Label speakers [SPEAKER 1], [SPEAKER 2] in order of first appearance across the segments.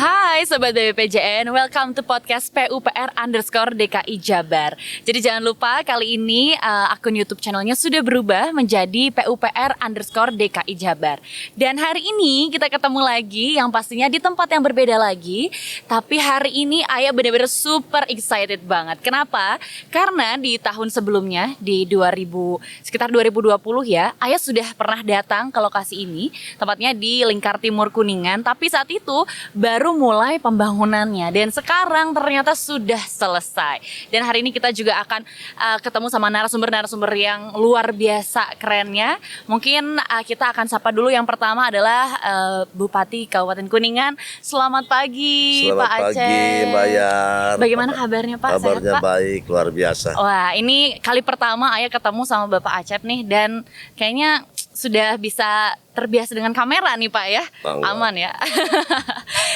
[SPEAKER 1] Hai Sobat BPJN, welcome to podcast PUPR_DKI Jabar. Jadi jangan lupa kali ini akun YouTube channelnya sudah berubah menjadi PUPR_DKI Jabar. Dan hari ini kita ketemu lagi yang pastinya di tempat yang berbeda lagi. Tapi hari ini Ayah benar-benar super excited banget. Kenapa? Karena di tahun sebelumnya di sekitar 2020 ya, Ayah sudah pernah datang ke lokasi ini, tempatnya di Lingkar Timur Kuningan. Tapi saat itu baru mulai pembangunannya dan sekarang ternyata sudah selesai. Dan hari ini kita juga akan ketemu sama narasumber-narasumber yang luar biasa kerennya. Mungkin kita akan sapa dulu. Yang pertama adalah Bupati Kabupaten Kuningan. Selamat pagi Pak Acep.
[SPEAKER 2] Selamat pagi Mbak Yar.
[SPEAKER 1] Bagaimana kabarnya Pak?
[SPEAKER 2] Kabarnya
[SPEAKER 1] Sehat, Pak?
[SPEAKER 2] baik, luar biasa.
[SPEAKER 1] Wah, ini kali pertama Ayah ketemu sama Bapak Acep nih, dan kayaknya sudah bisa terbiasa dengan kamera nih Pak ya.
[SPEAKER 2] Bangga.
[SPEAKER 1] Aman ya.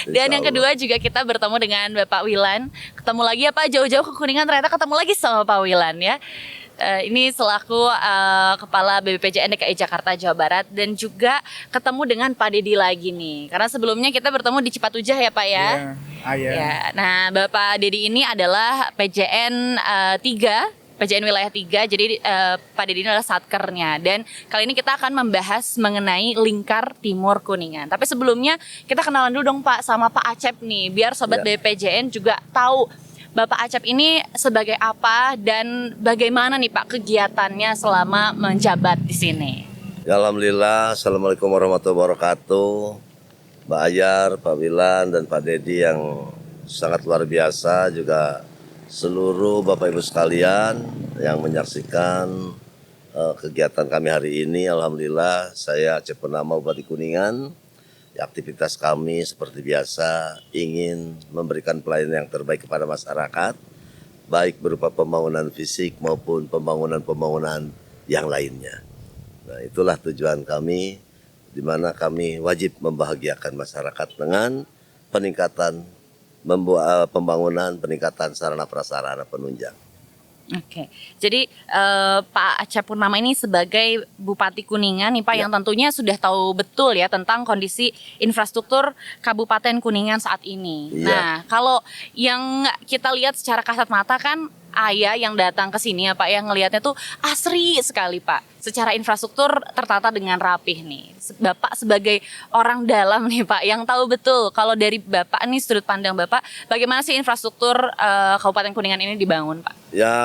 [SPEAKER 1] Dan yang kedua juga kita bertemu dengan Bapak Wilan. Ketemu lagi ya Pak, jauh-jauh ke Kuningan ternyata ketemu lagi sama Pak Wilan ya. Ini selaku Kepala BPJN DKI Jakarta Jawa Barat, dan juga ketemu dengan Pak Dedi lagi nih. Karena sebelumnya kita bertemu di Cipatujah ya Pak ya.
[SPEAKER 3] Iya.
[SPEAKER 1] Ya. Nah, Bapak Dedi ini adalah PJN 3, PJN Wilayah 3, jadi Pak Dedi ini adalah satkernya. Dan kali ini kita akan membahas mengenai Lingkar Timur Kuningan. Tapi sebelumnya kita kenalan dulu dong Pak sama Pak Acep nih, biar Sobat BPJN juga tahu Bapak Acep ini sebagai apa dan bagaimana nih Pak kegiatannya selama menjabat di sini.
[SPEAKER 2] Ya, alhamdulillah, assalamualaikum warahmatullahi wabarakatuh. Mbak Ayar, Pak Wilan, dan Pak Dedi yang sangat luar biasa, juga seluruh Bapak Ibu sekalian yang menyaksikan kegiatan kami hari ini. Alhamdulillah, saya Acep Purnama, Bupati Kuningan. Aktivitas kami seperti biasa ingin memberikan pelayanan yang terbaik kepada masyarakat, baik berupa pembangunan fisik maupun pembangunan yang lainnya. Nah, itulah tujuan kami, di mana kami wajib membahagiakan masyarakat dengan peningkatan pembangunan, peningkatan sarana prasarana penunjang.
[SPEAKER 1] Oke, jadi Pak Acep Purnama ini sebagai Bupati Kuningan nih Pak, yang tentunya sudah tahu betul ya tentang kondisi infrastruktur Kabupaten Kuningan saat ini. Nah, kalau yang kita lihat secara kasat mata kan Ayah yang datang ke sini ya Pak, yang ngelihatnya tuh asri sekali Pak. Secara infrastruktur tertata dengan rapih nih. Bapak sebagai orang dalam nih Pak, yang tahu betul kalau dari Bapak nih, sudut pandang Bapak, bagaimana sih infrastruktur Kabupaten Kuningan ini dibangun Pak?
[SPEAKER 2] Ya,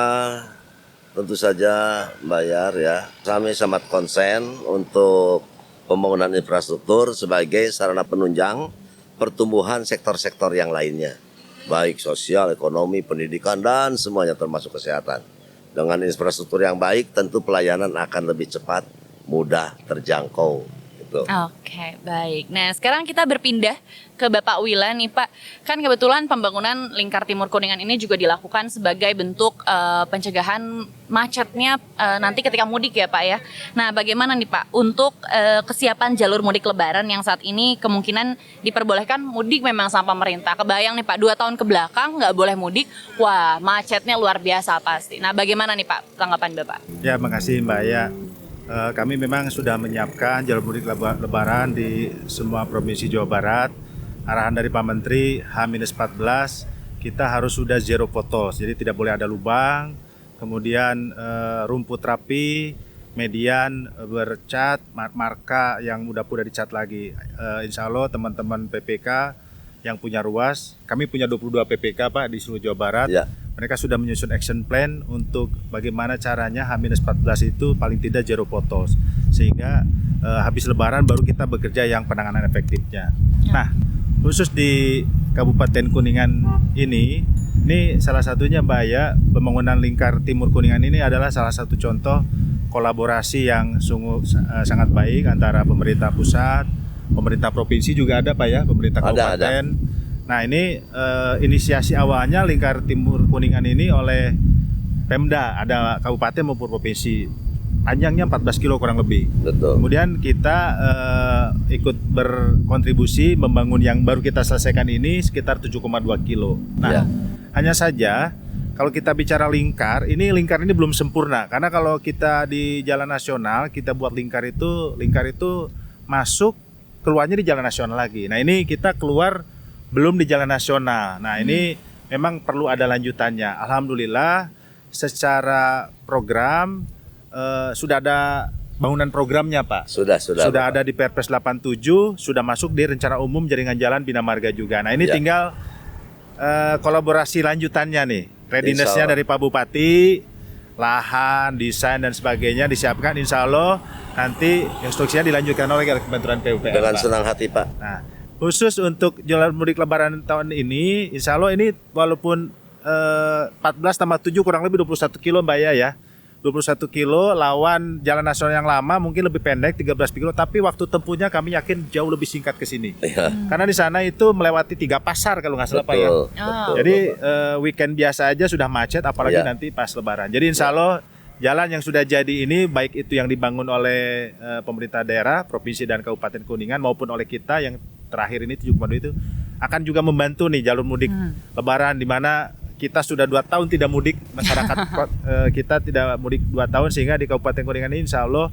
[SPEAKER 2] tentu saja Mbak Yar ya, kami sangat konsen untuk pembangunan infrastruktur sebagai sarana penunjang pertumbuhan sektor-sektor yang lainnya, baik sosial, ekonomi, pendidikan, dan semuanya termasuk kesehatan. Dengan infrastruktur yang baik, tentu pelayanan akan lebih cepat, mudah, terjangkau. Gitu.
[SPEAKER 1] Oke, baik. Nah, sekarang kita berpindah ke Bapak Wilan nih Pak. Kan kebetulan pembangunan Lingkar Timur Kuningan ini juga dilakukan sebagai bentuk pencegahan macetnya nanti ketika mudik ya Pak ya. Nah, bagaimana nih Pak untuk kesiapan jalur mudik Lebaran yang saat ini kemungkinan diperbolehkan mudik memang sama pemerintah. Kebayang nih Pak, 2 tahun ke belakang nggak boleh mudik, wah macetnya luar biasa pasti. Nah, bagaimana nih Pak tanggapan Bapak?
[SPEAKER 3] Ya, makasih Mbak Ya. Kami memang sudah menyiapkan jalur mudik Lebaran di semua provinsi Jawa Barat. Arahan dari Pak Menteri H-14 kita harus sudah zero potholes, jadi tidak boleh ada lubang. Kemudian rumput rapi, median bercat, marka yang udah dicat lagi. Insya Allah teman-teman PPK yang punya ruas, kami punya 22 PPK Pak di seluruh Jawa Barat. Ya. Mereka sudah menyusun action plan untuk bagaimana caranya H-14 itu paling tidak zero potholes. Sehingga habis Lebaran baru kita bekerja yang penanganan efektifnya. Nah, khusus di Kabupaten Kuningan ini salah satunya Mbak Ya, pembangunan Lingkar Timur Kuningan ini adalah salah satu contoh kolaborasi yang sungguh sangat baik antara pemerintah pusat, pemerintah provinsi juga ada Pak ya, pemerintah kabupaten. Ada. Nah, ini inisiasi awalnya Lingkar Timur Kuningan ini oleh Pemda, ada kabupaten maupun provinsi. Panjangnya 14 kilo kurang lebih. Betul. Kemudian kita ikut berkontribusi membangun yang baru kita selesaikan ini sekitar 7,2 kilo. Nah, hanya saja kalau kita bicara lingkar ini belum sempurna. Karena kalau kita di jalan nasional, kita buat lingkar itu masuk, keluarnya di jalan nasional lagi. Nah, ini kita keluar belum di jalan nasional. Nah ini memang perlu ada lanjutannya. Alhamdulillah secara program sudah ada bangunan programnya Pak.
[SPEAKER 2] Sudah
[SPEAKER 3] Ada di Perpres 87, sudah masuk di rencana umum jaringan jalan Bina Marga juga. Nah ini
[SPEAKER 2] Ya.
[SPEAKER 3] tinggal kolaborasi lanjutannya nih. Readiness-nya
[SPEAKER 2] Insya Allah.
[SPEAKER 3] dari Pak Bupati, lahan, desain dan sebagainya disiapkan. Insya Allah nanti instruksinya dilanjutkan oleh Kementerian PUPR.
[SPEAKER 2] Dengan
[SPEAKER 3] Pak.
[SPEAKER 2] senang hati Pak.
[SPEAKER 3] Nah, khusus untuk jalan mudik Lebaran tahun ini, Insya Allah ini walaupun 14 tambah 7 kurang lebih 21 kilo Mbak ya. 21 kilo lawan jalan nasional yang lama mungkin lebih pendek 13 kilo, tapi waktu tempuhnya kami yakin jauh lebih singkat ke sini.
[SPEAKER 2] Iya.
[SPEAKER 3] Karena di sana itu melewati 3 pasar kalau nggak salah Pak ya.
[SPEAKER 2] Betul.
[SPEAKER 3] Jadi weekend biasa aja sudah macet, apalagi
[SPEAKER 2] Ya.
[SPEAKER 3] nanti pas Lebaran. Jadi Insya Allah jalan yang sudah jadi ini, baik itu yang dibangun oleh pemerintah daerah, provinsi dan Kabupaten Kuningan maupun oleh kita yang terakhir ini 7,2 itu akan juga membantu nih jalur mudik Lebaran, di mana kita sudah 2 tahun tidak mudik, masyarakat kita tidak mudik 2 tahun, sehingga di Kabupaten Kuningan ini Insya Allah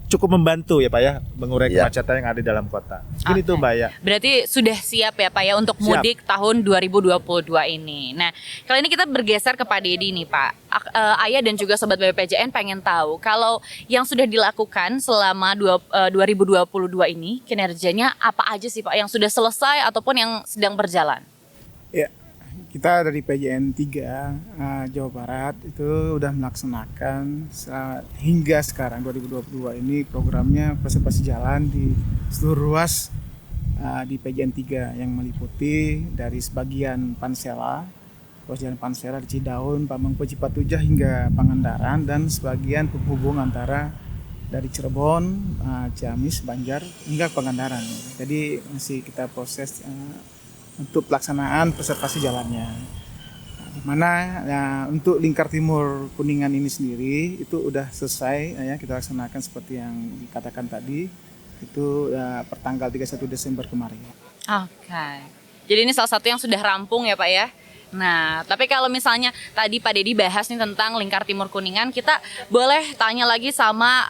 [SPEAKER 3] cukup membantu ya Pak ya, mengurai
[SPEAKER 2] Ya.
[SPEAKER 3] kemacetan yang ada di dalam kota. Ini
[SPEAKER 1] Oke.
[SPEAKER 3] tuh Mbak ya.
[SPEAKER 1] Berarti sudah siap ya Pak ya untuk
[SPEAKER 3] Siap.
[SPEAKER 1] mudik tahun 2022 ini. Nah, kali ini kita bergeser ke Pak Dedi nih Pak. Ayah dan juga Sobat BPJN pengen tahu kalau yang sudah dilakukan selama 2022 ini, kinerjanya apa aja sih Pak yang sudah selesai ataupun yang sedang berjalan?
[SPEAKER 4] Ya, kita dari PJN 3 Jawa Barat itu udah melaksanakan hingga sekarang 2022 ini programnya konservasi jalan di seluruh ruas di PJN 3 yang meliputi dari sebagian Pansela, ruas jalan Pansela di Cidaun, Pamengpeuk, Cipatujah hingga Pangandaran, dan sebagian penghubung antara dari Cirebon, Ciamis, Banjar hingga Pangandaran. Jadi masih kita proses untuk pelaksanaan preservasi jalannya. Di mana untuk lingkar timur Kuningan ini sendiri itu udah selesai ya, kita laksanakan seperti yang dikatakan tadi itu pertanggal 31 Desember kemarin.
[SPEAKER 1] Oke. Jadi ini salah satu yang sudah rampung ya Pak ya. Nah, tapi kalau misalnya tadi Pak Dedi bahas nih tentang lingkar timur Kuningan, kita boleh tanya lagi sama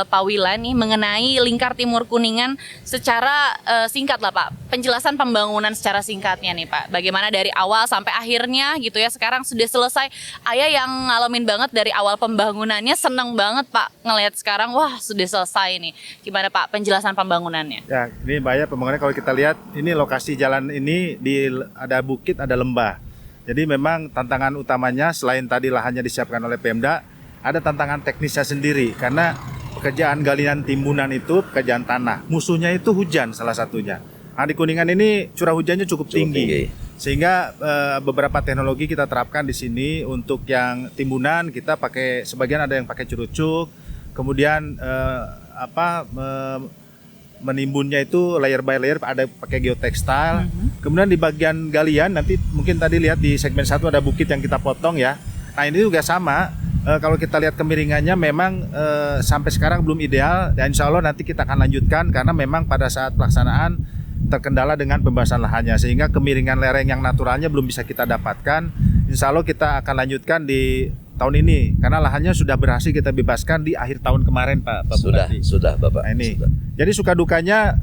[SPEAKER 1] Pak Wilan nih mengenai lingkar timur Kuningan secara singkat lah Pak. Penjelasan pembangunan secara singkatnya nih Pak. Bagaimana dari awal sampai akhirnya gitu ya. Sekarang sudah selesai. Ayah yang ngalamin banget dari awal pembangunannya, seneng banget Pak ngelihat sekarang wah sudah selesai nih. Gimana Pak penjelasan pembangunannya?
[SPEAKER 3] Ya, ini Mbak ya, pembangunan kalau kita lihat ini lokasi jalan ini ada bukit, ada lembah. Jadi memang tantangan utamanya selain tadi lahannya disiapkan oleh Pemda, ada tantangan teknisnya sendiri karena pekerjaan galian timbunan itu pekerjaan tanah. Musuhnya itu hujan salah satunya. Nah, di Kuningan ini curah hujannya cukup tinggi. Sehingga beberapa teknologi kita terapkan di sini. Untuk yang timbunan kita pakai, sebagian ada yang pakai curucuk, kemudian menimbunnya itu layer by layer, ada pakai geotextile. Kemudian di bagian galian nanti mungkin tadi lihat di segmen 1 ada bukit yang kita potong ya. Nah ini juga sama, kalau kita lihat kemiringannya memang sampai sekarang belum ideal, dan insya Allah nanti kita akan lanjutkan karena memang pada saat pelaksanaan terkendala dengan pembahasan lahannya, sehingga kemiringan lereng yang naturalnya belum bisa kita dapatkan. Insya Allah kita akan lanjutkan di tahun ini karena lahannya sudah berhasil kita bebaskan di akhir tahun kemarin Pak Bupati.
[SPEAKER 2] Sudah Bapak.
[SPEAKER 3] Nah, ini.
[SPEAKER 2] Sudah.
[SPEAKER 3] Jadi suka dukanya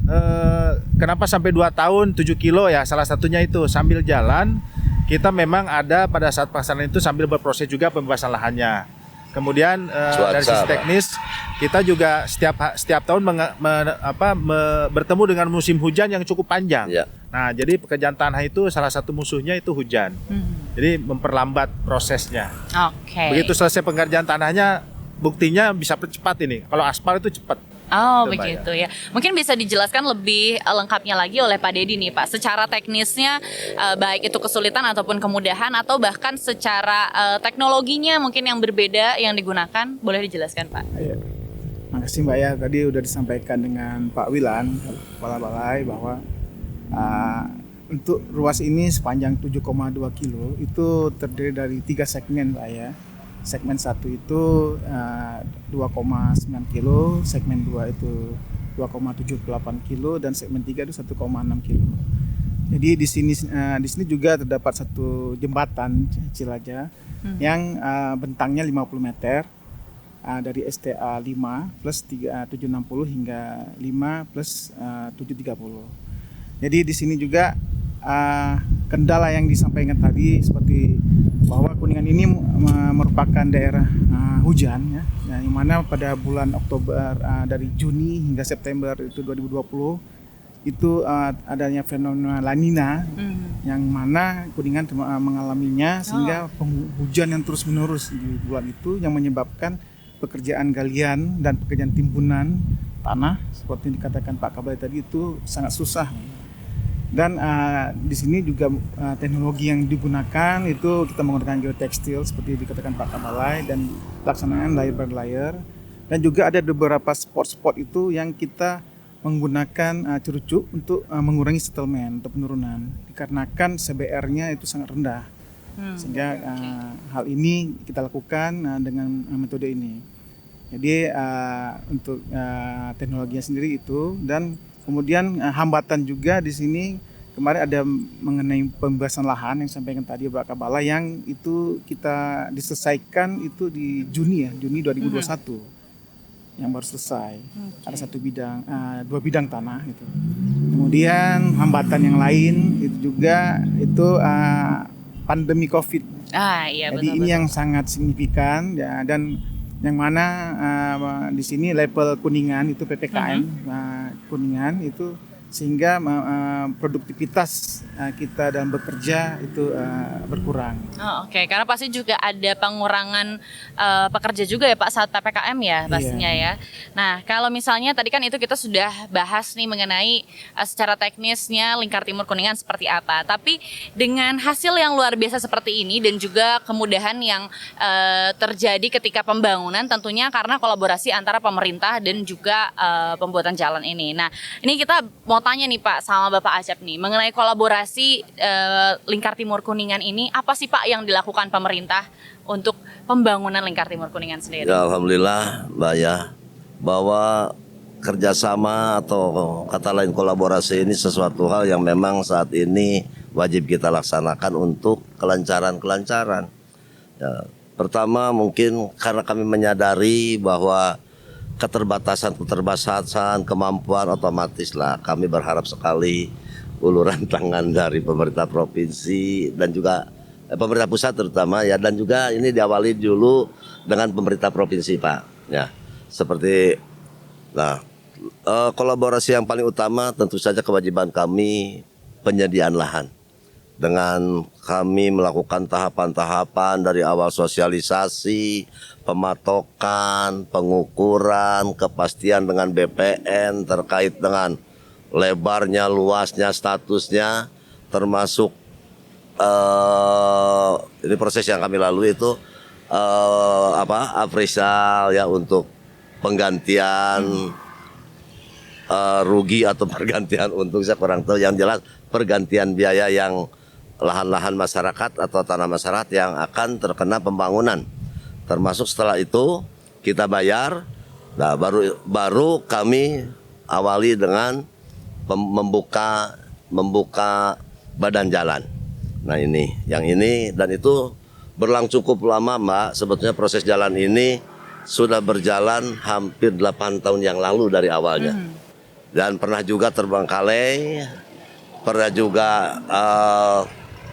[SPEAKER 3] kenapa sampai 2 tahun 7 kilo ya, salah satunya itu sambil jalan kita memang ada pada saat pelaksanaan itu sambil berproses juga pembebasan lahannya. Kemudian dari sisi teknis kita juga setiap tahun bertemu dengan musim hujan yang cukup panjang.
[SPEAKER 2] Ya.
[SPEAKER 3] Nah, jadi pekerjaan tanah itu salah satu musuhnya itu hujan. Jadi memperlambat prosesnya.
[SPEAKER 1] Oke.
[SPEAKER 3] Begitu selesai pekerjaan tanahnya, buktinya bisa cepat ini. Kalau aspal itu cepat.
[SPEAKER 1] Oh
[SPEAKER 3] Itu, Mbak,
[SPEAKER 1] begitu ya. Mungkin bisa dijelaskan lebih lengkapnya lagi oleh Pak Dedi nih Pak. Secara teknisnya baik itu kesulitan ataupun kemudahan atau bahkan secara teknologinya mungkin yang berbeda yang digunakan, boleh dijelaskan Pak?
[SPEAKER 4] Iya. Makasih Mbak ya, tadi udah disampaikan dengan Pak Wilan, Kepala Balai, bahwa untuk ruas ini sepanjang 7,2 kilo itu terdiri dari 3 segmen Mbak ya. Segmen 1 itu 2,9 kilo, segmen 2 itu 2,78 kilo, dan segmen 3 itu 1,6 kilo. Jadi di sini juga terdapat satu jembatan Cilaja yang bentangnya 50 meter dari STA 5 plus 760 hingga 5 plus 730. Jadi di sini juga kendala yang disampaikan tadi seperti bahwa Kuningan ini merupakan daerah hujan ya, yang mana pada bulan Oktober dari Juni hingga September itu 2020 itu adanya fenomena La Nina yang mana Kuningan mengalaminya sehingga hujan yang terus-menerus di bulan itu yang menyebabkan pekerjaan galian dan pekerjaan timbunan tanah seperti dikatakan Pak Kabalai tadi itu sangat susah. Dan di sini juga teknologi yang digunakan itu kita menggunakan geotekstil seperti dikatakan Pak Kabalai dan pelaksanaan layer by layer. Dan juga ada beberapa spot-spot itu yang kita menggunakan cerucuk untuk mengurangi settlement atau penurunan dikarenakan CBR-nya itu sangat rendah. Sehingga hal ini kita lakukan dengan metode ini. Jadi untuk teknologinya sendiri itu, dan kemudian hambatan juga di sini kemarin ada mengenai pembebasan lahan yang sampaikan tadi Pak Kabalai yang itu kita diselesaikan itu di Juni 2021 yang baru selesai. Ada dua bidang tanah itu. Kemudian hambatan yang lain itu juga itu pandemi COVID.
[SPEAKER 1] Iya,
[SPEAKER 4] jadi ini yang sangat signifikan ya, dan yang mana di sini level Kuningan itu PPKM Kuningan itu sehingga produktivitas kita dalam bekerja itu berkurang.
[SPEAKER 1] Oke. Karena pasti juga ada pengurangan pekerja juga ya Pak saat PPKM ya pastinya ya. Nah kalau misalnya tadi kan itu kita sudah bahas nih mengenai secara teknisnya Lingkar Timur Kuningan seperti apa. Tapi dengan hasil yang luar biasa seperti ini dan juga kemudahan yang terjadi ketika pembangunan tentunya karena kolaborasi antara pemerintah dan juga pembuatan jalan ini. Nah ini kita mau tanya nih Pak sama Bapak Acep nih mengenai kolaborasi Lingkar Timur Kuningan ini, apa sih Pak yang dilakukan pemerintah untuk pembangunan Lingkar Timur Kuningan sendiri?
[SPEAKER 2] Ya, alhamdulillah Mbak ya, bahwa kerjasama atau kata lain kolaborasi ini sesuatu hal yang memang saat ini wajib kita laksanakan untuk kelancaran. Ya, pertama mungkin karena kami menyadari bahwa keterbatasan kemampuan otomatis lah kami berharap sekali uluran tangan dari pemerintah provinsi dan juga pemerintah pusat terutama ya, dan juga ini diawali dulu dengan pemerintah provinsi Pak ya, seperti kolaborasi yang paling utama tentu saja kewajiban kami penyediaan lahan. Dengan kami melakukan tahapan-tahapan dari awal sosialisasi, pematokan, pengukuran, kepastian dengan BPN terkait dengan lebarnya, luasnya, statusnya, termasuk ini proses yang kami lalui itu appraisal ya untuk penggantian rugi atau pergantian untung, saya kurang tahu, yang jelas pergantian biaya yang lahan-lahan masyarakat atau tanah masyarakat yang akan terkena pembangunan. Termasuk setelah itu kita bayar. Nah, baru kami awali dengan membuka badan jalan. Nah yang ini dan itu berlangsung cukup lama Mbak. Sebetulnya proses jalan ini sudah berjalan hampir 8 tahun yang lalu dari awalnya. Dan pernah juga terbengkalai, pernah juga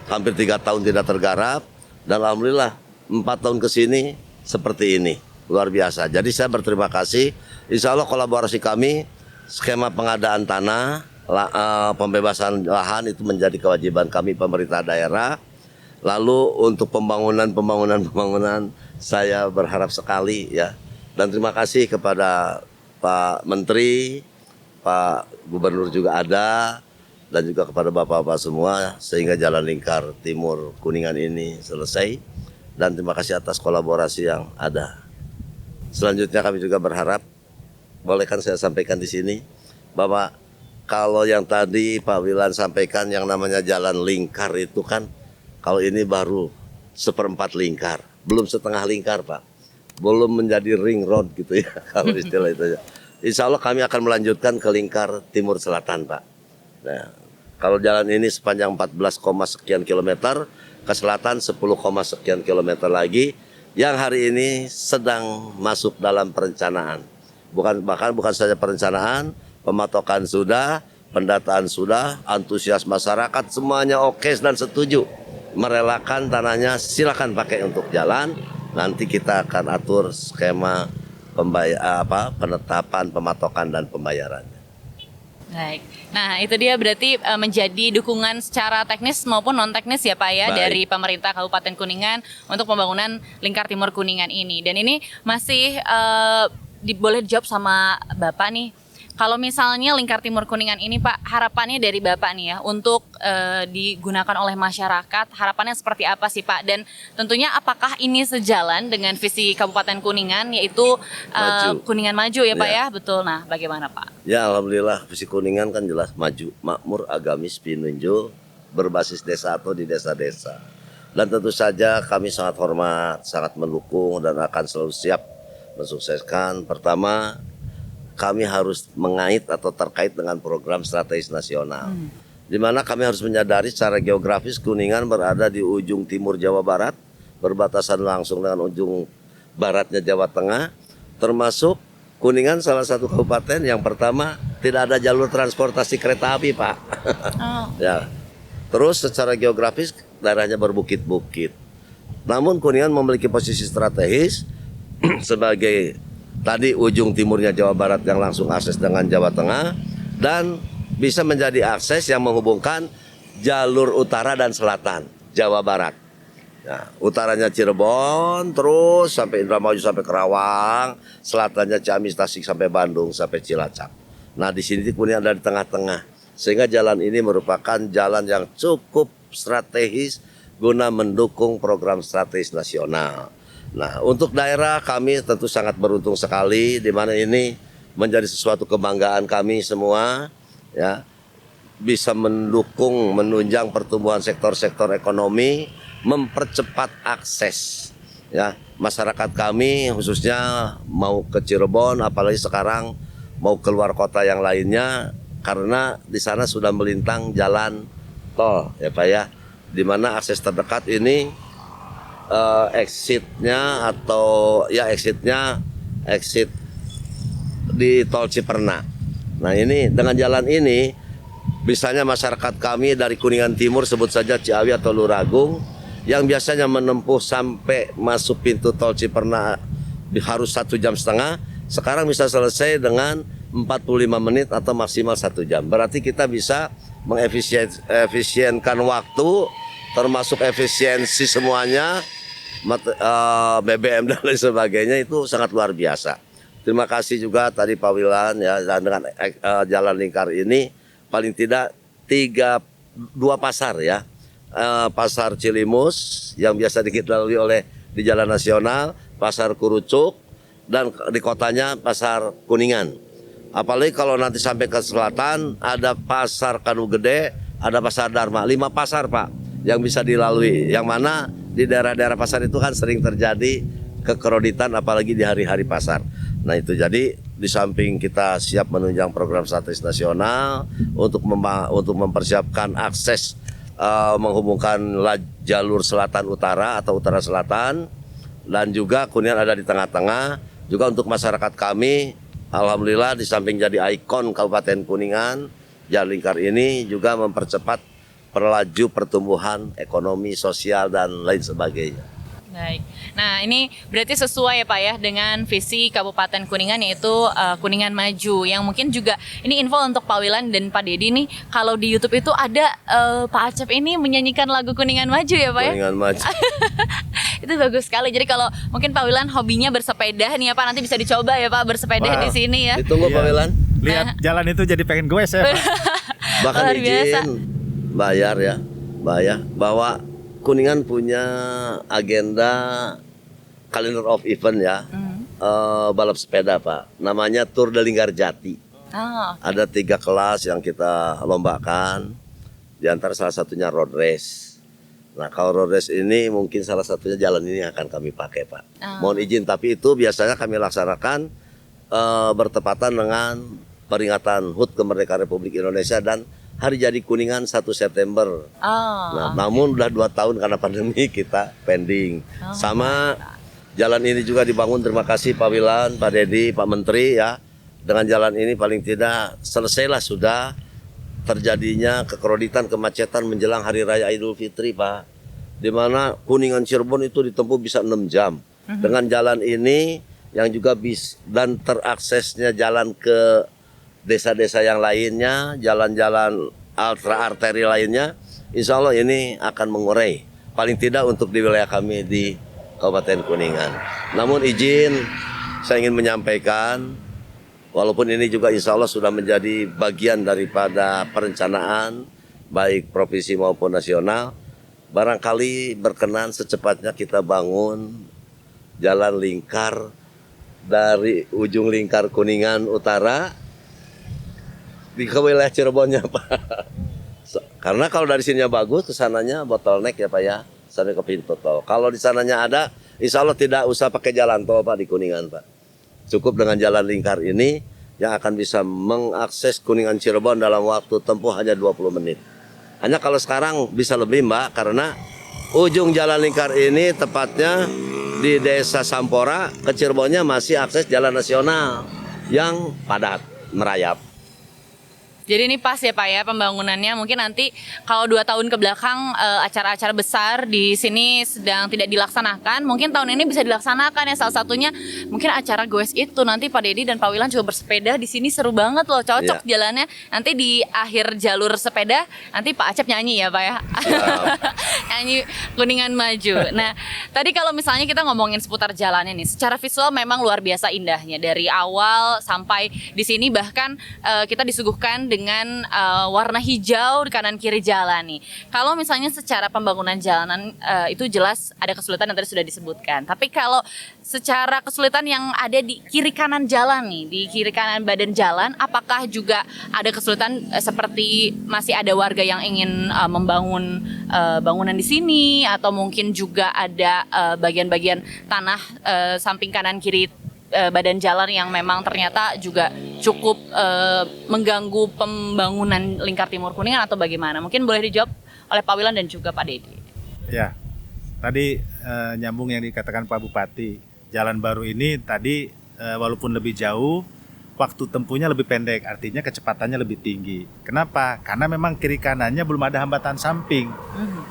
[SPEAKER 2] hampir 3 tahun tidak tergarap, dan alhamdulillah 4 tahun ke sini seperti ini, luar biasa. Jadi saya berterima kasih. Insya Allah kolaborasi kami, skema pengadaan tanah, pembebasan lahan itu menjadi kewajiban kami pemerintah daerah. Lalu untuk pembangunan saya berharap sekali ya, dan terima kasih kepada Pak Menteri, Pak Gubernur juga ada, dan juga kepada bapak-bapak semua sehingga Jalan Lingkar Timur Kuningan ini selesai, dan terima kasih atas kolaborasi yang ada. Selanjutnya kami juga berharap, bolehkan saya sampaikan di sini, Bapak, kalau yang tadi Pak Wilan sampaikan yang namanya Jalan Lingkar itu kan, kalau ini baru 1/4 lingkar, belum setengah lingkar Pak, belum menjadi ring road gitu ya kalau istilah itu ya. Insya Allah kami akan melanjutkan ke Lingkar Timur Selatan Pak. Nah, kalau jalan ini sepanjang 14, sekian kilometer, ke selatan 10, sekian kilometer lagi, yang hari ini sedang masuk dalam perencanaan. Bahkan bukan saja perencanaan, pematokan sudah, pendataan sudah, antusias masyarakat semuanya oke dan setuju. Merelakan tanahnya, silakan pakai untuk jalan. Nanti kita akan atur skema penetapan, pematokan dan pembayarannya.
[SPEAKER 1] Baik. Nah, itu dia berarti menjadi dukungan secara teknis maupun non teknis ya Pak ya.
[SPEAKER 2] Baik.
[SPEAKER 1] Dari pemerintah Kabupaten Kuningan untuk pembangunan Lingkar Timur Kuningan ini. Dan ini masih boleh dijawab sama Bapak nih. Kalau misalnya Lingkar Timur Kuningan ini Pak, harapannya dari Bapak nih ya untuk digunakan oleh masyarakat, harapannya seperti apa sih Pak? Dan tentunya apakah ini sejalan dengan visi Kabupaten Kuningan yaitu
[SPEAKER 2] Maju.
[SPEAKER 1] Kuningan Maju ya Pak
[SPEAKER 2] Ya.
[SPEAKER 1] ya? Betul. Nah, bagaimana Pak?
[SPEAKER 2] Ya alhamdulillah visi Kuningan kan jelas maju, makmur, agamis, pinunjul, berbasis desa atau di desa-desa. Dan tentu saja kami sangat hormat, sangat mendukung dan akan selalu siap mensukseskan. Pertama, kami harus mengait atau terkait dengan program strategis nasional. Di mana kami harus menyadari secara geografis Kuningan berada di ujung timur Jawa Barat, berbatasan langsung dengan ujung baratnya Jawa Tengah, termasuk Kuningan salah satu kabupaten yang pertama tidak ada jalur transportasi kereta api, Pak.
[SPEAKER 1] Oh.
[SPEAKER 2] Ya. Terus secara geografis daerahnya berbukit-bukit. Namun Kuningan memiliki posisi strategis sebagai tadi ujung timurnya Jawa Barat yang langsung akses dengan Jawa Tengah dan bisa menjadi akses yang menghubungkan jalur utara dan selatan Jawa Barat. Nah, utaranya Cirebon terus sampai Indramayu sampai Kerawang, selatannya Ciamis, Tasik sampai Bandung sampai Cilacap. Nah, di sini Kuningan ada di tengah-tengah. Sehingga jalan ini merupakan jalan yang cukup strategis guna mendukung program strategis nasional. Nah, untuk daerah kami tentu sangat beruntung sekali di mana ini menjadi sesuatu kebanggaan kami semua ya. Bisa mendukung menunjang pertumbuhan sektor-sektor ekonomi, mempercepat akses ya masyarakat kami khususnya mau ke Cirebon apalagi sekarang mau keluar kota yang lainnya karena di sana sudah melintang jalan tol ya Pak ya. Di mana akses terdekat ini exitnya exit di tol Ciperna. Nah ini dengan jalan ini misalnya masyarakat kami dari Kuningan Timur sebut saja Ciawi atau Luragung yang biasanya menempuh sampai masuk pintu tol Ciperna harus 1,5 jam, sekarang bisa selesai dengan 45 menit atau maksimal 1 jam. Berarti kita bisa mengefisienkan waktu termasuk efisiensi semuanya. BBM dan lain sebagainya itu sangat luar biasa. Terima kasih juga tadi Pak Wilan ya dengan jalan lingkar ini paling tidak 2 pasar ya. Pasar Cilimus yang biasa dilalui oleh di Jalan Nasional, Pasar Kurucuk dan di kotanya Pasar Kuningan. Apalagi kalau nanti sampai ke selatan ada Pasar Kanu Gede, ada Pasar Dharma, 5 pasar Pak yang bisa dilalui. Yang mana di daerah-daerah pasar itu kan sering terjadi kekreditan apalagi di hari-hari pasar. Nah itu jadi di samping kita siap menunjang program strategis nasional untuk mempersiapkan akses menghubungkan jalur selatan utara atau utara selatan dan juga Kuningan ada di tengah-tengah juga untuk masyarakat kami. Alhamdulillah di samping jadi ikon Kabupaten Kuningan, jalan lingkar ini juga mempercepat perlaju pertumbuhan ekonomi, sosial, dan lain sebagainya.
[SPEAKER 1] Baik. Nah ini berarti sesuai ya Pak ya dengan visi Kabupaten Kuningan yaitu Kuningan Maju yang mungkin juga ini info untuk Pak Wilan dan Pak Dedi nih kalau di YouTube itu ada Pak Acep ini menyanyikan lagu Kuningan Maju ya Pak ya?
[SPEAKER 2] Kuningan Maju.
[SPEAKER 1] Itu bagus sekali. Jadi kalau mungkin Pak Wilan hobinya bersepeda nih ya Pak nanti bisa dicoba ya Pak bersepeda di sini ya.
[SPEAKER 2] Ditunggu Pak Wilan.
[SPEAKER 3] Lihat jalan itu jadi pengen gue saya.
[SPEAKER 2] Bahkan
[SPEAKER 1] Luar biasa.
[SPEAKER 2] izin bayar bahwa Kuningan punya agenda calendar of event ya balap sepeda Pak. Namanya Tour de Lingkar Jati.
[SPEAKER 1] Oh.
[SPEAKER 2] Ada 3 kelas yang kita lombakan. Di antara salah satunya road race. Nah kalau road race ini mungkin salah satunya jalan ini akan kami pakai Pak. Mohon izin tapi itu biasanya kami laksanakan bertepatan dengan peringatan HUT Kemerdekaan Republik Indonesia dan Hari Jadi Kuningan 1 September. Nah, namun udah 2 tahun karena pandemi kita pending. Sama jalan ini juga dibangun. Terima kasih Pak Wilan, Pak Dedi, Pak Menteri ya. Dengan jalan ini paling tidak selesailah sudah terjadinya kekroditan, kemacetan menjelang Hari Raya Idul Fitri, Pak. Di mana Kuningan Cirebon itu ditempuh bisa 6 jam. Dengan jalan ini yang juga dan teraksesnya jalan ke desa-desa yang lainnya, jalan-jalan arteri lainnya, insya Allah ini akan mengurai. Paling tidak untuk di wilayah kami di Kabupaten Kuningan. Namun izin, saya ingin menyampaikan, walaupun ini juga insya Allah sudah menjadi bagian daripada perencanaan, baik provinsi maupun nasional, barangkali berkenan secepatnya kita bangun jalan lingkar dari ujung lingkar Kuningan Utara di ke wilayah Cirebonnya, Pak. Karena kalau dari sininya bagus, kesananya bottleneck ya, Pak ya, sampai ke pintu tol. Kalau di sananya ada, insya Allah tidak usah pakai jalan tol, Pak, di Kuningan, Pak. Cukup dengan jalan lingkar ini yang akan bisa mengakses Kuningan Cirebon dalam waktu tempuh hanya 20 menit. Hanya kalau sekarang bisa lebih, Mbak, karena ujung jalan lingkar ini tepatnya di Desa Sampora ke Cirebonnya masih akses jalan nasional yang padat, merayap.
[SPEAKER 1] Jadi ini pas ya Pak ya pembangunannya. Mungkin nanti kalau 2 tahun ke belakang acara-acara besar di sini sedang tidak dilaksanakan, mungkin tahun ini bisa dilaksanakan ya. Salah satunya mungkin acara goes itu nanti Pak Dedi dan Pak Wilan juga bersepeda di sini, seru banget loh, cocok jalannya. Nanti di akhir jalur sepeda nanti Pak Acep nyanyi ya Pak ya. Nyanyi Kuningan Maju. Nah, tadi kalau misalnya kita ngomongin seputar jalannya nih, secara visual memang luar biasa indahnya dari awal sampai di sini, bahkan kita disuguhkan dengan warna hijau di kanan kiri jalan nih. Kalau misalnya secara pembangunan jalanan itu jelas ada kesulitan yang tadi sudah disebutkan. Tapi kalau secara kesulitan yang ada di kiri kanan jalan nih, di kiri kanan badan jalan, apakah juga ada kesulitan seperti masih ada warga yang ingin membangun bangunan di sini, atau mungkin juga ada bagian-bagian tanah samping kanan kiri badan jalan yang memang ternyata juga cukup mengganggu pembangunan lingkar timur Kuningan, atau bagaimana? Mungkin boleh dijawab oleh Pak Wilan dan juga Pak Dedi.
[SPEAKER 3] Ya, tadi nyambung yang dikatakan Pak Bupati, jalan baru ini tadi walaupun lebih jauh, waktu tempuhnya lebih pendek, artinya kecepatannya lebih tinggi. Kenapa? Karena memang kiri kanannya belum ada hambatan samping.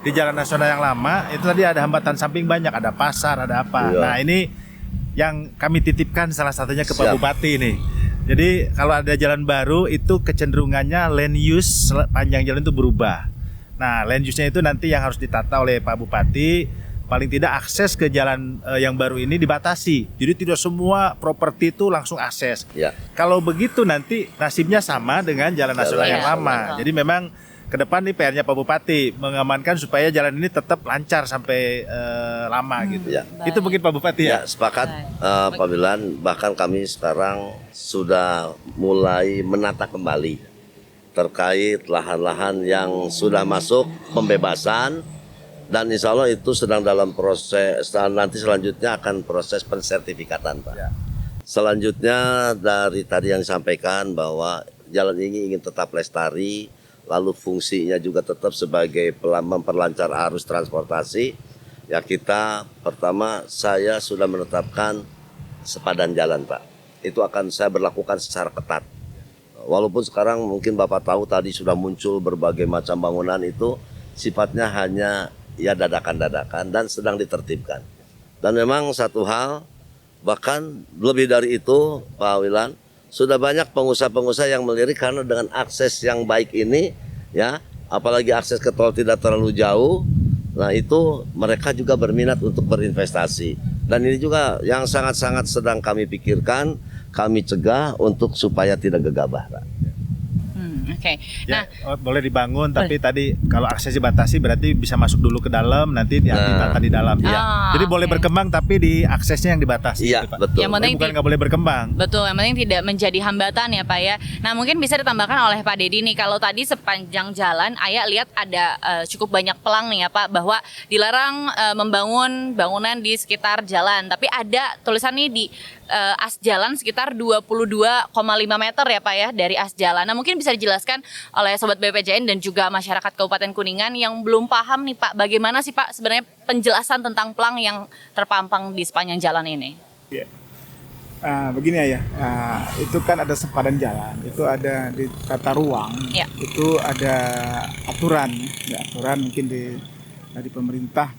[SPEAKER 3] Di jalan nasional yang lama itu tadi ada hambatan samping banyak, ada pasar, ada apa.
[SPEAKER 2] Iya.
[SPEAKER 3] Nah ini yang kami titipkan salah satunya ke Pak Bupati nih. Jadi kalau ada jalan baru itu kecenderungannya land use panjang jalan itu berubah. Nah land use-nya itu nanti yang harus ditata oleh Pak Bupati. Paling tidak akses ke jalan yang baru ini dibatasi. Jadi tidak semua properti itu langsung akses.
[SPEAKER 2] Ya.
[SPEAKER 3] Kalau begitu nanti nasibnya sama dengan jalan nasional yang lama.
[SPEAKER 1] betul.
[SPEAKER 3] Jadi memang ke depan nih PR-nya Pak Bupati mengamankan supaya jalan ini tetap lancar sampai lama gitu.
[SPEAKER 2] Ya.
[SPEAKER 3] Itu mungkin Pak Bupati ya.
[SPEAKER 2] Ya, sepakat Pak Wilan. Bahkan kami sekarang sudah mulai menata kembali terkait lahan-lahan yang sudah masuk pembebasan, dan insya Allah itu sedang dalam proses, nanti selanjutnya akan proses pensertifikatan, Pak.
[SPEAKER 3] Ya.
[SPEAKER 2] Selanjutnya dari tadi yang disampaikan bahwa jalan ini ingin tetap lestari, lalu fungsinya juga tetap sebagai memperlancar arus transportasi. Ya kita pertama saya sudah menetapkan sepadan jalan, Pak. Itu akan saya berlakukan secara ketat. Walaupun sekarang mungkin Bapak tahu tadi sudah muncul berbagai macam bangunan, itu sifatnya hanya ya dadakan-dadakan dan sedang ditertibkan. Dan memang satu hal, bahkan lebih dari itu Pak Wilan, sudah banyak pengusaha-pengusaha yang melirik karena dengan akses yang baik ini ya, apalagi akses ke tol tidak terlalu jauh. Nah itu mereka juga berminat untuk berinvestasi. Dan ini juga yang sangat-sangat sedang kami pikirkan, kami cegah untuk supaya tidak gegabah, Pak.
[SPEAKER 1] Oke.
[SPEAKER 3] Ya,
[SPEAKER 1] Nah,
[SPEAKER 3] boleh dibangun, tapi tadi kalau akses dibatasi berarti bisa masuk dulu ke dalam, nanti ditata di dalam.
[SPEAKER 2] Iya.
[SPEAKER 3] Jadi boleh berkembang tapi di aksesnya yang dibatasi.
[SPEAKER 2] Iya,
[SPEAKER 3] gitu, Pak.
[SPEAKER 2] betul.
[SPEAKER 1] Yang penting
[SPEAKER 3] Bukan nggak boleh berkembang.
[SPEAKER 1] betul, yang penting tidak menjadi hambatan ya Pak ya. Nah mungkin bisa ditambahkan oleh Pak Dedi nih, kalau tadi sepanjang jalan Ayah lihat ada cukup banyak pelang nih ya Pak, bahwa dilarang membangun bangunan di sekitar jalan. Tapi ada tulisan nih di as jalan sekitar 22,5 meter ya Pak ya dari as jalan. Nah mungkin bisa dijelaskan oleh Sobat BPJN dan juga masyarakat Kabupaten Kuningan yang belum paham nih Pak, bagaimana sih Pak sebenarnya penjelasan tentang pelang yang terpampang di sepanjang jalan ini?
[SPEAKER 3] Ya.
[SPEAKER 4] Begini ya, itu kan ada sempadan jalan, itu ada di tata ruang,
[SPEAKER 1] Ya.
[SPEAKER 4] itu ada aturan, ya, aturan mungkin dari pemerintah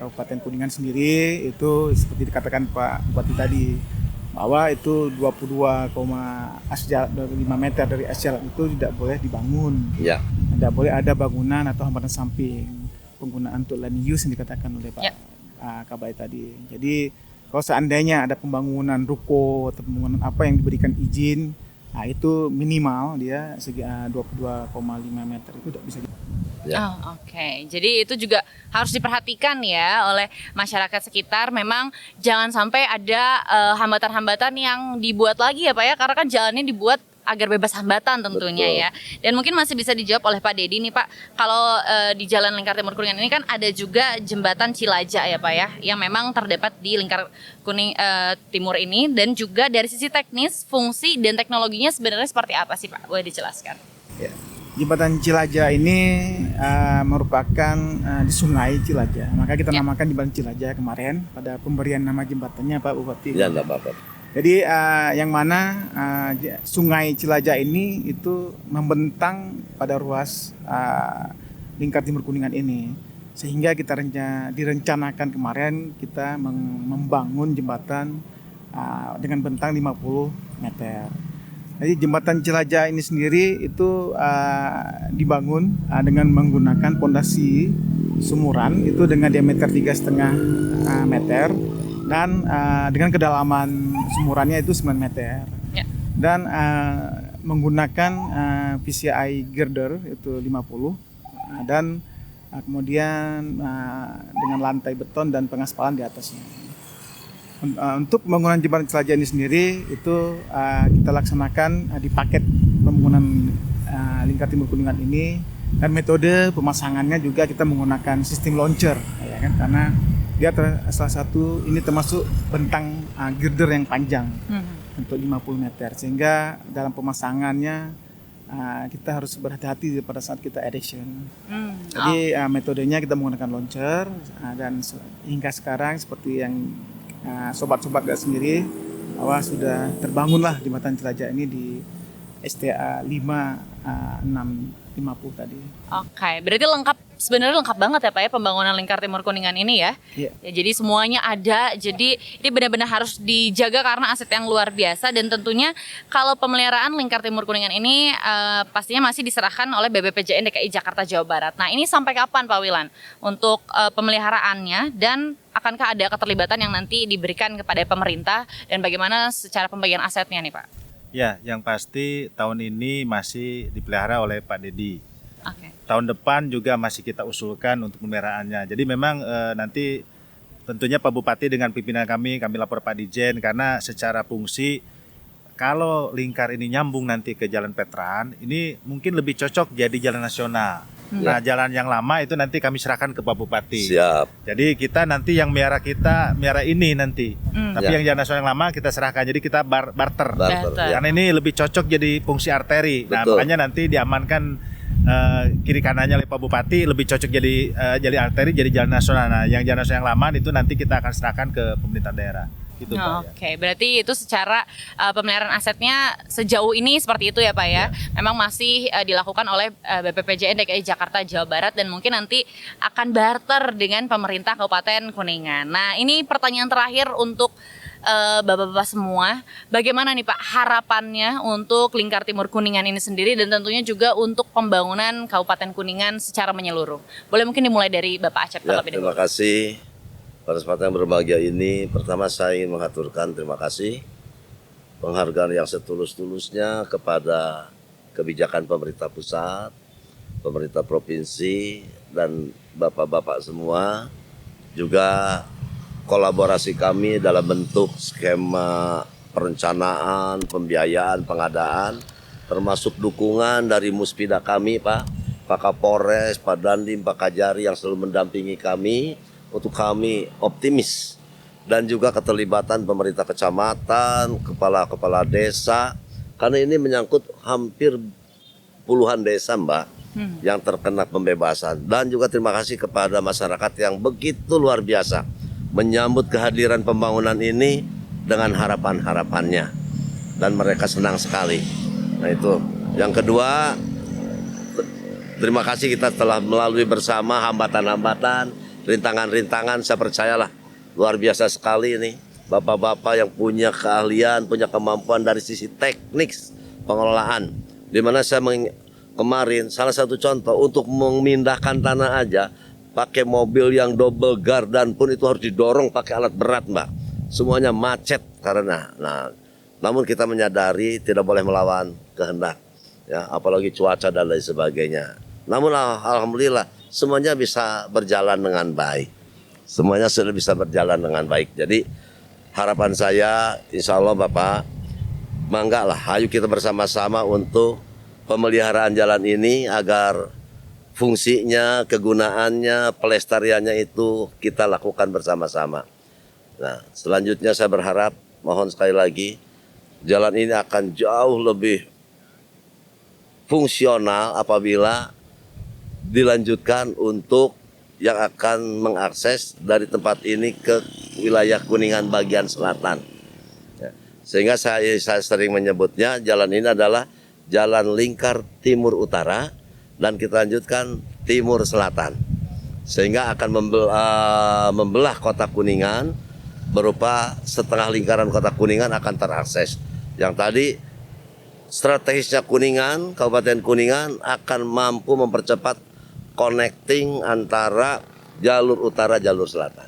[SPEAKER 4] Kabupaten Kuningan sendiri itu seperti dikatakan Pak Bupati tadi bahwa itu 22,5 meter dari asal itu tidak boleh dibangun,
[SPEAKER 2] Ya.
[SPEAKER 4] tidak boleh ada bangunan atau hambatan samping, penggunaan untuk land use yang dikatakan oleh Pak
[SPEAKER 1] Ya.
[SPEAKER 4] Kabai tadi. Jadi kalau seandainya ada pembangunan ruko atau pembangunan apa yang diberikan izin, nah itu minimal dia segi 22,5 meter itu tidak bisa.
[SPEAKER 2] Ya.
[SPEAKER 1] Oh, oke. Jadi itu juga harus diperhatikan ya oleh masyarakat sekitar. Memang jangan sampai ada hambatan-hambatan yang dibuat lagi ya Pak ya, karena kan jalannya dibuat agar bebas hambatan tentunya.
[SPEAKER 2] Betul.
[SPEAKER 1] Ya. Dan mungkin masih bisa dijawab oleh Pak Dedi nih Pak. Kalau di Jalan Lingkar Timur Kuningan ini kan ada juga jembatan Cilaja ya Pak ya, yang memang terdapat di Lingkar Timur ini, dan juga dari sisi teknis, fungsi dan teknologinya sebenarnya seperti apa sih Pak? Boleh dijelaskan?
[SPEAKER 4] Ya. Jembatan Cilaja ini merupakan di Sungai Cilaja. Maka kita
[SPEAKER 1] Ya.
[SPEAKER 4] namakan Jembatan Cilaja kemarin pada pemberian nama jembatannya Pak Bupati.
[SPEAKER 2] Ya, enggak apa-apa.
[SPEAKER 4] Jadi yang mana Sungai Cilaja ini itu membentang pada ruas Lingkar Timur Kuningan ini, sehingga kita direncanakan kemarin kita membangun jembatan dengan bentang 50 meter. Jadi jembatan Cilaja ini sendiri itu dibangun dengan menggunakan pondasi sumuran itu dengan diameter 3,5 meter. Dan dengan kedalaman sumurannya itu 9 meter.
[SPEAKER 1] Ya.
[SPEAKER 4] Dan menggunakan PCI girder itu 50, dan kemudian dengan lantai beton dan pengaspalan di atasnya. Untuk pembangunan jembatan Cilaja ini sendiri itu kita laksanakan di paket pembangunan Lingkar Timur Kuningan ini, dan metode pemasangannya juga kita menggunakan sistem launcher, ya kan, karena dia salah satu ini termasuk bentang girder yang panjang untuk 50 meter, sehingga dalam pemasangannya kita harus berhati-hati pada saat kita erection. Jadi metodenya kita menggunakan launcher, dan hingga sekarang seperti yang sobat-sobat gak sendiri bahwa sudah terbangunlah jembatan Cilaja ini di STA 5650 tadi.
[SPEAKER 1] Oke, berarti sebenarnya lengkap banget ya Pak ya pembangunan Lingkar Timur Kuningan ini ya.
[SPEAKER 4] Iya.
[SPEAKER 1] Ya, jadi semuanya ada, jadi ini benar-benar harus dijaga karena aset yang luar biasa, dan tentunya kalau pemeliharaan Lingkar Timur Kuningan ini pastinya masih diserahkan oleh BPPJN DKI Jakarta Jawa Barat. Nah ini sampai kapan Pak Wilan untuk pemeliharaannya, dan akankah ada keterlibatan yang nanti diberikan kepada pemerintah, dan bagaimana secara pembagian asetnya nih Pak?
[SPEAKER 3] Ya, yang pasti tahun ini masih dipelihara oleh Pak Dedi.
[SPEAKER 1] Oke.
[SPEAKER 3] Tahun depan juga masih kita usulkan untuk pemeliharaannya. Jadi memang nanti tentunya Pak Bupati dengan pimpinan kami lapor Pak Dijen, karena secara fungsi kalau lingkar ini nyambung nanti ke Jalan Petran, ini mungkin lebih cocok jadi jalan nasional. Nah, jalan yang lama itu nanti kami serahkan ke Pak Bupati.
[SPEAKER 2] Siap.
[SPEAKER 3] Jadi kita nanti yang miara ini nanti. Tapi
[SPEAKER 2] Ya.
[SPEAKER 3] yang jalan nasional yang lama kita serahkan. Jadi kita barter.
[SPEAKER 2] Barter.
[SPEAKER 3] Karena ini lebih cocok jadi fungsi arteri. Nah,
[SPEAKER 2] Betul.
[SPEAKER 3] makanya nanti diamankan kiri kanannya oleh Pak Bupati, lebih cocok jadi arteri, jadi jalan nasional. Nah, yang jalan nasional yang lama itu nanti kita akan serahkan ke pemerintah daerah. Gitu, Pak, ya.
[SPEAKER 1] Oke, berarti itu secara pemeliharaan asetnya sejauh ini seperti itu ya Pak ya. Memang masih dilakukan oleh BPPJN DKI Jakarta Jawa Barat, dan mungkin nanti akan barter dengan pemerintah Kabupaten Kuningan. Nah ini pertanyaan terakhir untuk bapak-bapak semua, bagaimana nih Pak harapannya untuk Lingkar Timur Kuningan ini sendiri, dan tentunya juga untuk pembangunan Kabupaten Kuningan secara menyeluruh. Boleh mungkin dimulai dari Bapak Acep
[SPEAKER 2] Ya,
[SPEAKER 1] terlebih
[SPEAKER 2] terima
[SPEAKER 1] dahulu.
[SPEAKER 2] kasih. Pada kesempatan yang berbahagia ini, pertama saya ingin mengaturkan terima kasih, penghargaan yang setulus-tulusnya kepada kebijakan pemerintah pusat, pemerintah provinsi, dan bapak-bapak semua, juga kolaborasi kami dalam bentuk skema perencanaan, pembiayaan, pengadaan, termasuk dukungan dari Muspida kami, Pak Kapolres, Pak Dandim, Pak Kajari yang selalu mendampingi kami, untuk kami optimis, dan juga keterlibatan pemerintah kecamatan, kepala-kepala desa, karena ini menyangkut hampir puluhan desa Mbak yang terkena pembebasan. Dan juga terima kasih kepada masyarakat yang begitu luar biasa menyambut kehadiran pembangunan ini dengan harapan-harapannya dan mereka senang sekali. Nah itu. Yang kedua, terima kasih kita telah melalui bersama hambatan-hambatan, rintangan-rintangan. Saya percayalah luar biasa sekali ini. Bapak-bapak yang punya keahlian, punya kemampuan dari sisi teknik pengelolaan. Dimana saya kemarin salah satu contoh untuk memindahkan tanah aja pakai mobil yang double gardan pun itu harus didorong pakai alat berat, Mbak. Semuanya macet karena namun kita menyadari tidak boleh melawan kehendak, ya, apalagi cuaca dan lain sebagainya. Namun alhamdulillah semuanya bisa berjalan dengan baik. Semuanya sudah bisa berjalan dengan baik. Jadi harapan saya, insya Allah Bapak, mangga lah, ayo kita bersama-sama untuk pemeliharaan jalan ini agar fungsinya, kegunaannya, pelestariannya itu kita lakukan bersama-sama. Nah, selanjutnya saya berharap, mohon sekali lagi, jalan ini akan jauh lebih fungsional apabila dilanjutkan untuk yang akan mengakses dari tempat ini ke wilayah Kuningan bagian selatan. Ya. Sehingga saya sering menyebutnya jalan ini adalah Jalan Lingkar Timur Utara dan kita lanjutkan Timur Selatan. Sehingga akan membelah kota Kuningan berupa setengah lingkaran kota Kuningan akan terakses. Yang tadi strategisnya Kuningan, Kabupaten Kuningan akan mampu mempercepat connecting antara jalur utara, jalur selatan.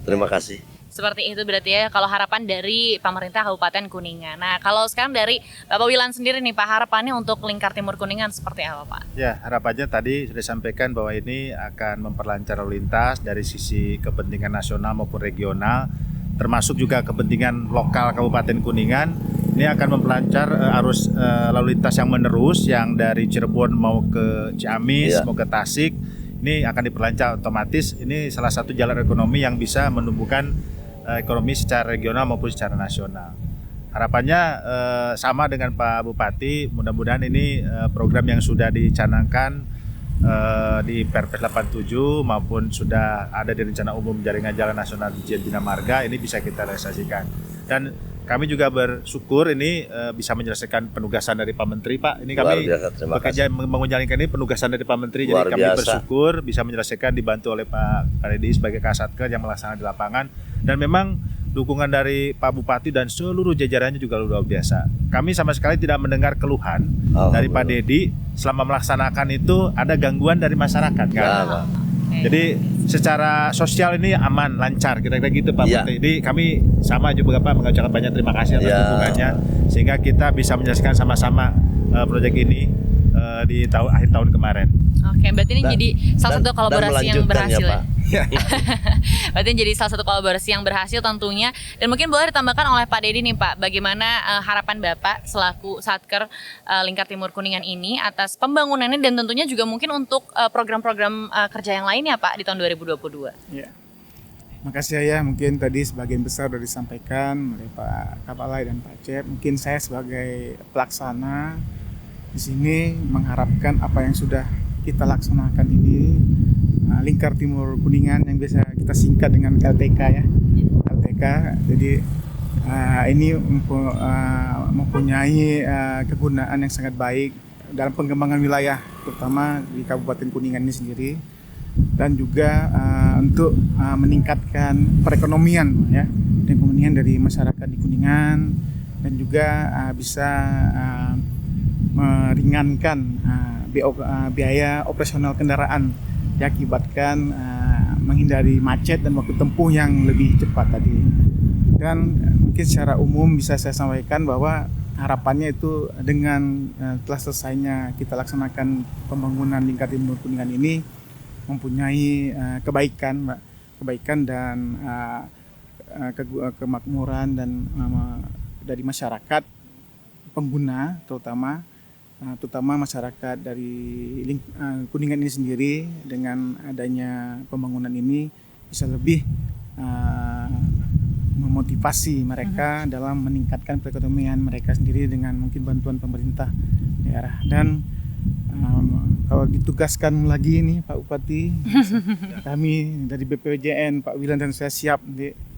[SPEAKER 2] Terima kasih.
[SPEAKER 1] Seperti itu berarti ya kalau harapan dari pemerintah Kabupaten Kuningan. Nah kalau sekarang dari Bapak Wilan sendiri nih Pak, harapannya untuk Lingkar Timur Kuningan seperti apa Pak?
[SPEAKER 3] Ya, harapannya tadi sudah disampaikan bahwa ini akan memperlancar lalu lintas dari sisi kepentingan nasional maupun regional, termasuk juga kepentingan lokal Kabupaten Kuningan. Ini akan memperlancar arus lalu lintas yang menerus yang dari Cirebon mau ke Ciamis, mau ke Tasik. Ini akan diperlancar otomatis. Ini salah satu jalan ekonomi yang bisa menumbuhkan ekonomi secara regional maupun secara nasional. Harapannya sama dengan Pak Bupati, mudah-mudahan ini program yang sudah dicanangkan di Perpres 87 maupun sudah ada di rencana umum jaringan jalan nasional Dirjen Bina Marga ini bisa kita realisasikan. Dan kami juga bersyukur ini bisa menyelesaikan penugasan dari Pak Menteri, Pak. Ini kami bekerja menjalankan ini penugasan dari Pak Menteri, jadi kami bersyukur bisa menyelesaikan dibantu oleh Pak Deddy sebagai Kasatker yang melaksanakan di lapangan. Dan memang dukungan dari Pak Bupati dan seluruh jajarannya juga luar biasa. Kami sama sekali tidak mendengar keluhan dari Pak Deddy selama melaksanakan itu ada gangguan dari masyarakat kan. Jadi secara sosial ini aman, lancar, kira-kira gitu Pak Bupati. Jadi kami sama juga Pak mengucapkan banyak terima kasih atas dukungannya sehingga kita bisa menyelesaikan sama-sama proyek ini di akhir tahun kemarin.
[SPEAKER 1] Oke, berarti ini jadi salah satu kolaborasi yang berhasil
[SPEAKER 2] ya.
[SPEAKER 1] Berarti jadi salah satu kolaborasi yang berhasil tentunya. Dan mungkin boleh ditambahkan oleh Pak Deddy nih Pak, bagaimana harapan Bapak selaku Satker Lingkar Timur Kuningan ini atas pembangunannya dan tentunya juga mungkin untuk program-program kerja yang lainnya Pak di tahun 2022.
[SPEAKER 4] Ya. Makasih ya, mungkin tadi sebagian besar sudah disampaikan oleh Pak Kapalai dan Pak Cep. Mungkin saya sebagai pelaksana di sini mengharapkan apa yang sudah kita laksanakan ini Lingkar Timur Kuningan yang biasa kita singkat dengan LTK ya, LTK. Jadi ini mempunyai kegunaan yang sangat baik dalam pengembangan wilayah, terutama di Kabupaten Kuningan ini sendiri, dan juga untuk meningkatkan perekonomian ya, dan kemudian dari masyarakat di Kuningan, dan juga bisa meringankan biaya operasional kendaraan diakibatkan menghindari macet dan waktu tempuh yang lebih cepat tadi. Dan mungkin secara umum bisa saya sampaikan bahwa harapannya itu dengan telah selesainya kita laksanakan pembangunan Lingkar Timur Kuningan ini mempunyai kebaikan dan kemakmuran dan dari masyarakat pengguna terutama masyarakat dari Kuningan ini sendiri. Dengan adanya pembangunan ini bisa lebih memotivasi mereka dalam meningkatkan perekonomian mereka sendiri dengan mungkin bantuan pemerintah daerah. Dan kalau ditugaskan lagi nih Pak Bupati, kami dari BPJN, Pak Wilan dan saya siap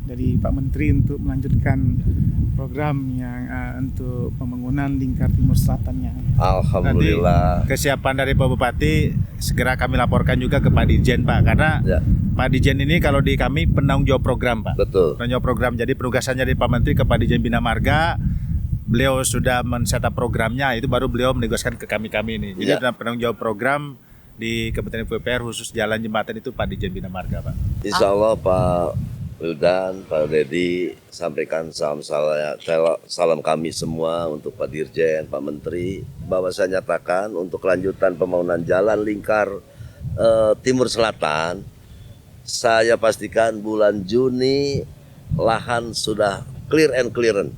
[SPEAKER 4] dari Pak Menteri untuk melanjutkan program yang untuk pembangunan lingkar timur selatannya.
[SPEAKER 2] Alhamdulillah.
[SPEAKER 3] Nanti kesiapan dari Pak Bupati segera kami laporkan juga ke Pak Dirjen, Pak, karena
[SPEAKER 2] Ya,
[SPEAKER 3] Pak Dirjen ini kalau di kami penanggung jawab program, Pak.
[SPEAKER 2] betul.
[SPEAKER 3] Penanggung jawab program. Jadi penugasannya dari Pak Menteri ke Pak Dirjen Bina Marga, beliau sudah men-setup programnya, itu baru beliau menugaskan ke kami ini. Jadi
[SPEAKER 2] Ya.
[SPEAKER 3] penanggung jawab program di Kementerian PUPR khusus jalan jembatan itu Pak Dirjen Bina Marga, Pak.
[SPEAKER 2] Insya Allah Pak Wildan, Pak Dedi sampaikan salam kami semua untuk Pak Dirjen, Pak Menteri, bahwa saya nyatakan untuk kelanjutan pembangunan jalan lingkar Timur Selatan, saya pastikan bulan Juni lahan sudah clear and clearance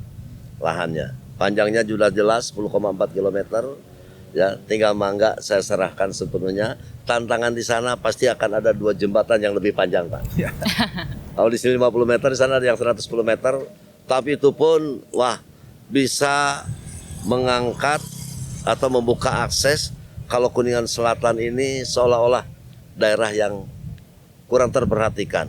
[SPEAKER 2] lahannya. Panjangnya sudah jelas 10,4 km. Ya, tinggal mangga saya serahkan sepenuhnya. Tantangan di sana pasti akan ada 2 jembatan yang lebih panjang, Pak. Kalau di sini 50 meter, di sana ada yang 110 meter. Tapi itu pun, wah, bisa mengangkat atau membuka akses kalau Kuningan Selatan ini seolah-olah daerah yang kurang terperhatikan.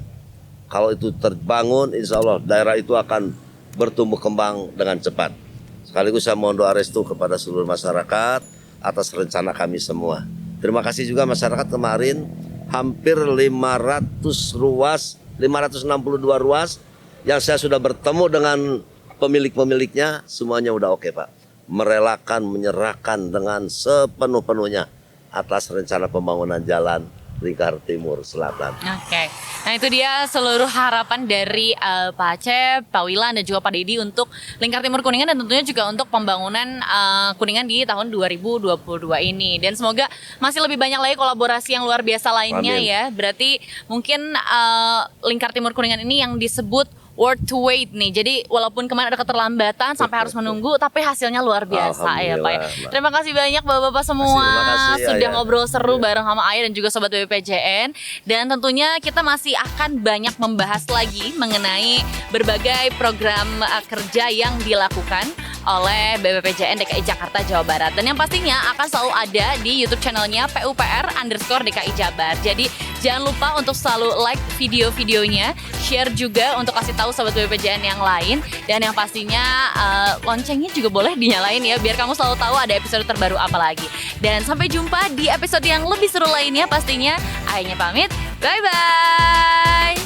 [SPEAKER 2] Kalau itu terbangun, insya Allah daerah itu akan bertumbuh kembang dengan cepat. Sekaligus saya mohon doa restu kepada seluruh masyarakat atas rencana kami semua. Terima kasih juga masyarakat kemarin hampir 562 ruas yang saya sudah bertemu dengan pemilik-pemiliknya, semuanya udah oke, Pak. Merelakan, menyerahkan dengan sepenuh-penuhnya atas rencana pembangunan jalan lingkar timur selatan.
[SPEAKER 1] Oke, nah itu dia seluruh harapan dari Pak Acep, Pak Wilan dan juga Pak Dedi untuk lingkar timur Kuningan dan tentunya juga untuk pembangunan Kuningan di tahun 2022 ini. Dan semoga masih lebih banyak lagi kolaborasi yang luar biasa lainnya.
[SPEAKER 2] Amin.
[SPEAKER 1] Ya. Berarti mungkin lingkar timur Kuningan ini yang disebut worth to wait nih. Jadi walaupun kemarin ada keterlambatan sampai harus menunggu, tapi hasilnya luar biasa ya Pak. Ya.
[SPEAKER 2] Alhamdulillah,
[SPEAKER 1] Terima kasih banyak Bapak-bapak semua
[SPEAKER 2] Terima kasih,
[SPEAKER 1] sudah
[SPEAKER 2] Ayah.
[SPEAKER 1] ngobrol seru bareng sama Ayah dan juga Sobat BPJN. Dan tentunya kita masih akan banyak membahas lagi mengenai berbagai program kerja yang dilakukan oleh BPJN DKI Jakarta Jawa Barat. Dan yang pastinya akan selalu ada di YouTube channelnya PUPR_DKI Jabar. Jadi jangan lupa untuk selalu like video-videonya, share juga untuk kasih tahu Sobat BPJN yang lain. Dan yang pastinya loncengnya juga boleh dinyalain ya, biar kamu selalu tahu ada episode terbaru apa lagi. Dan sampai jumpa di episode yang lebih seru lainnya pastinya. Ayahnya pamit, bye-bye!